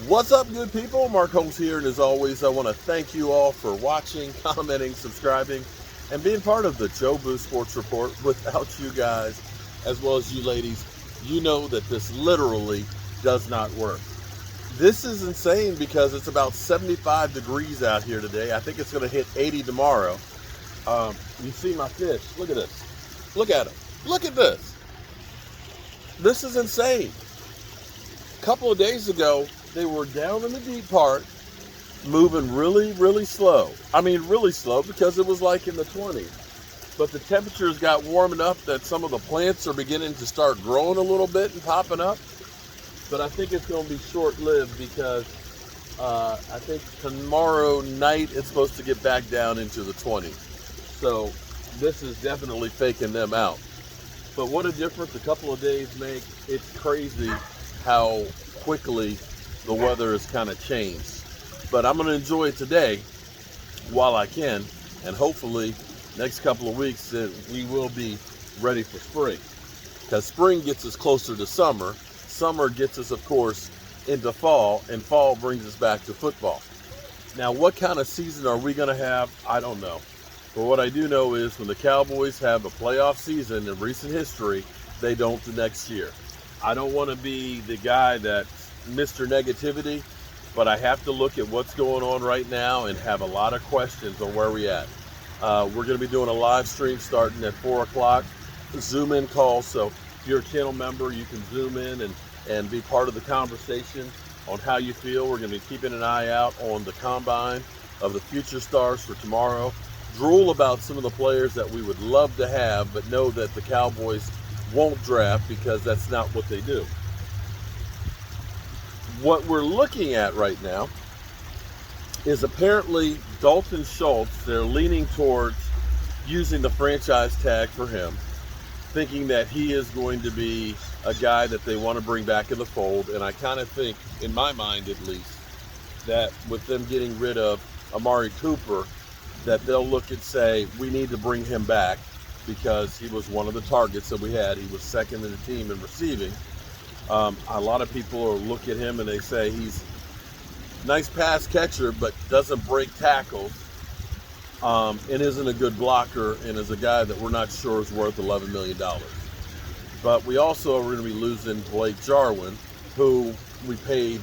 What's up, good people? Mark Holmes here, and as always, I want to thank you all for watching, commenting, subscribing, and being part of the Joe Boo Sports Report. Without you guys, as well as you ladies, you know that this literally does not work. This is insane because it's about 75 degrees out here today. I think it's going to hit 80 tomorrow. You see my fish. Look at this. Look at it. Look at this. This is insane. A couple of days ago, they were down in the deep part, moving really slow. I mean, really slow because it was like in the 20s. But the temperatures got warm enough that some of the plants are beginning to start growing a little bit and popping up. But I think it's going to be short-lived because I think tomorrow night it's supposed to get back down into the 20s. So this is definitely faking them out. But what a difference a couple of days make. It's crazy how quickly the weather has kind of changed. But I'm going to enjoy it today while I can, and hopefully next couple of weeks that we will be ready for spring, because spring gets us closer to summer. Summer gets us, of course, into fall, and fall brings us back to football. Now, what kind of season are we going to have? I don't know. But what I do know is when the Cowboys have a playoff season in recent history, they don't the next year. I don't want to be the guy that's Mr. Negativity, but I have to look at what's going on right now and have a lot of questions on where we're at. We're going to be doing a live stream starting at 4 o'clock, Zoom in call. So if you're a channel member, you can Zoom in and be part of the conversation on how you feel. We're going to be keeping an eye out on the combine of the future stars for tomorrow. Drool about some of the players that we would love to have, but know that the Cowboys won't draft because that's not what they do. What we're looking at right now is apparently Dalton Schultz. They're leaning towards using the franchise tag for him, thinking that he is going to be a guy that they want to bring back in the fold. And I kind of think, in my mind at least, that with them getting rid of Amari Cooper, that they'll look and say, we need to bring him back because he was one of the targets that we had. He was second in the team in receiving. A lot of people are look at him and they say he's a nice pass catcher, but doesn't break tackles, and isn't a good blocker, and is a guy that we're not sure is worth $11 million. But we also are going to be losing Blake Jarwin, who we paid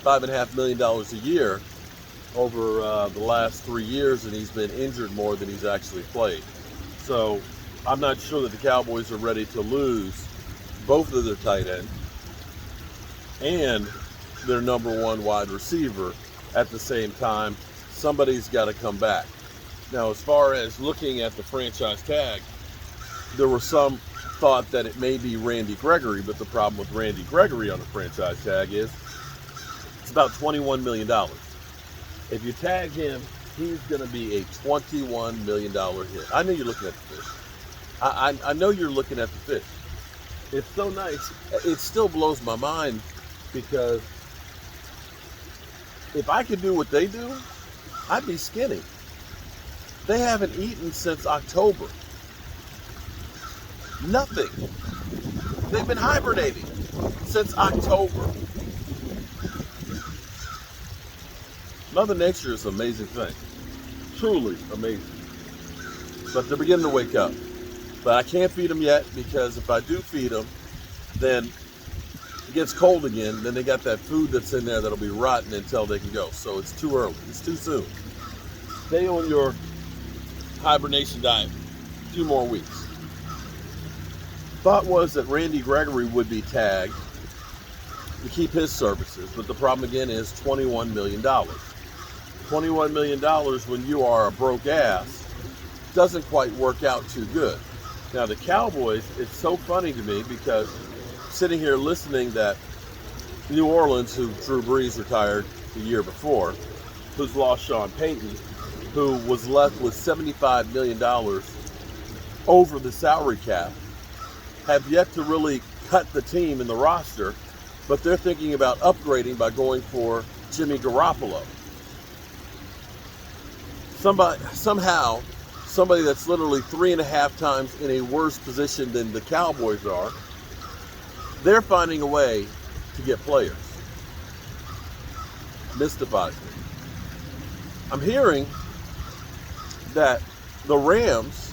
$5.5 million a year over the last 3 years, and he's been injured more than he's actually played. So I'm not sure that the Cowboys are ready to lose both of their tight ends and their number one wide receiver at the same time. Somebody's got to come back. Now, as far as looking at the franchise tag, there were some thought that it may be Randy Gregory, but the problem with Randy Gregory on the franchise tag is it's about $21 million. If you tag him, he's going to be a $21 million hit. I know you're looking at the fish. I know you're looking at the fish. It's so nice. It still blows my mind because if I could do what they do, I'd be skinny. They haven't eaten since October. Nothing. They've been hibernating since October. Mother Nature is an amazing thing. Truly amazing. But they're beginning to wake up. But I can't feed them yet because if I do feed them, then it gets cold again. Then they got that food that's in there that'll be rotten until they can go. So it's too early. It's too soon. Stay on your hibernation diet 2 more weeks. Thought was that Randy Gregory would be tagged to keep his services. But the problem again is $21 million. $21 million when you are a broke ass doesn't quite work out too good. Now the Cowboys, it's so funny to me because sitting here listening that New Orleans, who Drew Brees retired the year before, who's lost Sean Payton, who was left with $75 million over the salary cap, have yet to really cut the team in the roster, but they're thinking about upgrading by going for Jimmy Garoppolo. Somehow, somebody that's literally 3.5 times in a worse position than the Cowboys are, they're finding a way to get players. mystifies me. I'm hearing that the Rams,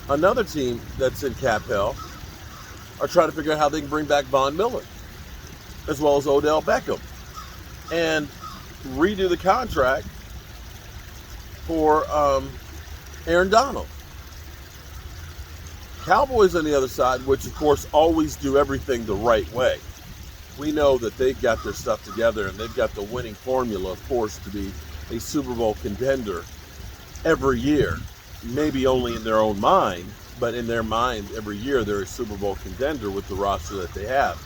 another team that's in cap hell, are trying to figure out how they can bring back Von Miller, as well as Odell Beckham, and redo the contract for Aaron Donald. Cowboys on the other side, which of course always do everything the right way. We know that they've got their stuff together and they've got the winning formula, of course, to be a Super Bowl contender every year. Maybe only in their own mind, but in their mind, every year they're a Super Bowl contender with the roster that they have.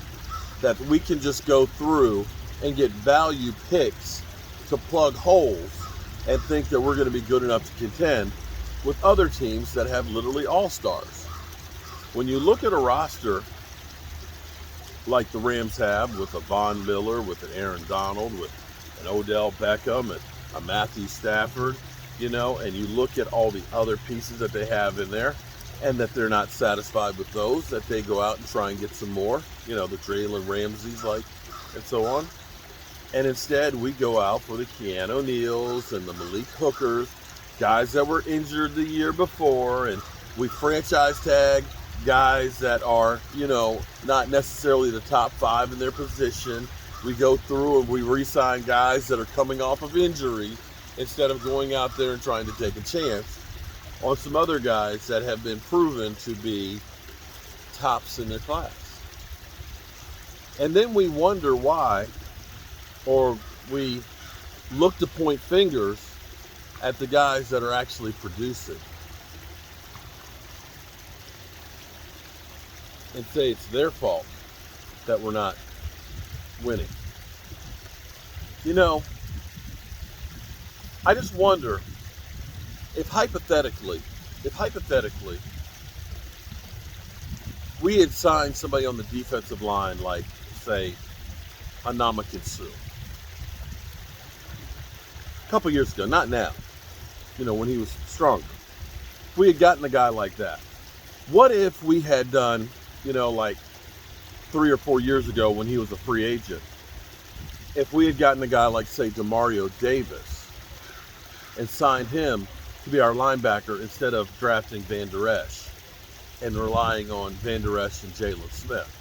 That we can just go through and get value picks to plug holes and think that we're going to be good enough to contend with other teams that have literally all-stars. When you look at a roster like the Rams have, with a Von Miller, with an Aaron Donald, with an Odell Beckham, and a Matthew Stafford, and you look at all the other pieces that they have in there, and that they're not satisfied with those, that they go out and try and get some more, the Jalen Ramseys, and so on. And instead, we go out for the Keanu Neals and the Malik Hookers, guys that were injured the year before, and we franchise tag guys that are, not necessarily the top 5 in their position. We go through and we re-sign guys that are coming off of injury instead of going out there and trying to take a chance on some other guys that have been proven to be tops in their class. And then we wonder why, or we look to point fingers at the guys that are actually producing and say it's their fault that we're not winning. I just wonder if hypothetically we had signed somebody on the defensive line like, say, Ndamukong Suh a couple years ago, not now, when he was stronger. If we had gotten a guy like that, what if we had done, like 3 or 4 years ago when he was a free agent, if we had gotten a guy like, say, Demario Davis and signed him to be our linebacker instead of drafting Van Der Esch and relying on Van Der Esch and Jalen Smith.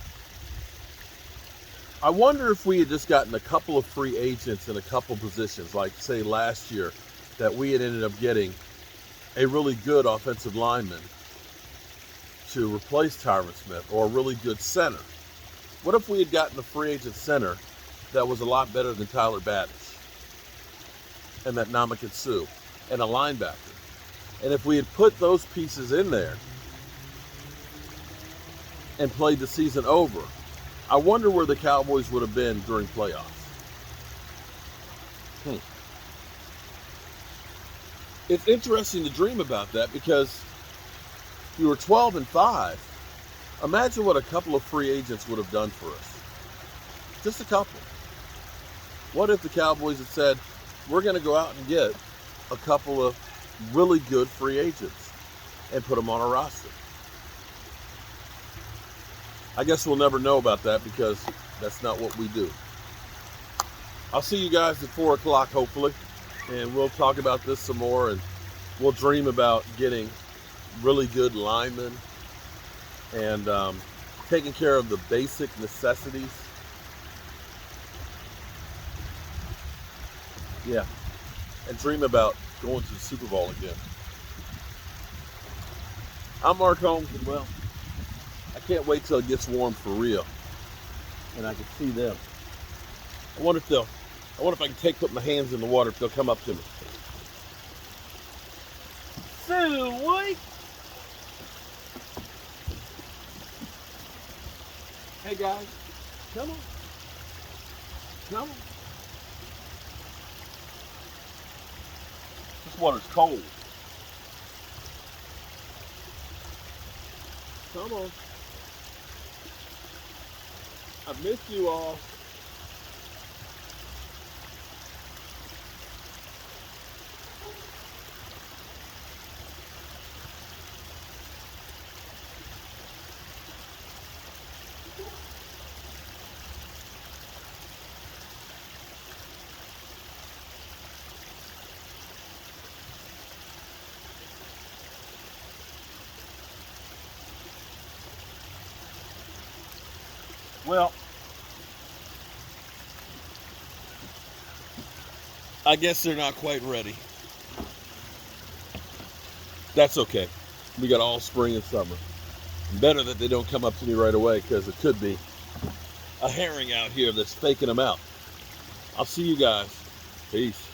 I wonder if we had just gotten a couple of free agents in a couple positions, like, say, last year, that we had ended up getting a really good offensive lineman to replace Tyron Smith, or a really good center. What if we had gotten a free agent center that was a lot better than Tyler Badish and that Ndamukong Suh, and a linebacker? And if we had put those pieces in there and played the season over, I wonder where the Cowboys would have been during playoffs. It's interesting to dream about that, because you were 12-5. Imagine what a couple of free agents would have done for us. Just a couple. What if the Cowboys had said, we're going to go out and get a couple of really good free agents and put them on our roster? I guess we'll never know about that, because that's not what we do. I'll see you guys at 4 o'clock, hopefully, and we'll talk about this some more, and we'll dream about getting really good linemen and taking care of the basic necessities. Yeah, and dream about going to the Super Bowl again. I'm Mark Holmes, and well, I can't wait till it gets warm for real, and I can see them. I wonder if I can put my hands in the water, if they'll come up to me. Sweet. Hey guys, come on. This water's cold. Come on. I've missed you all. Well, I guess they're not quite ready. That's okay. We got all spring and summer. Better that they don't come up to me right away, because it could be a herring out here that's faking them out. I'll see you guys. Peace.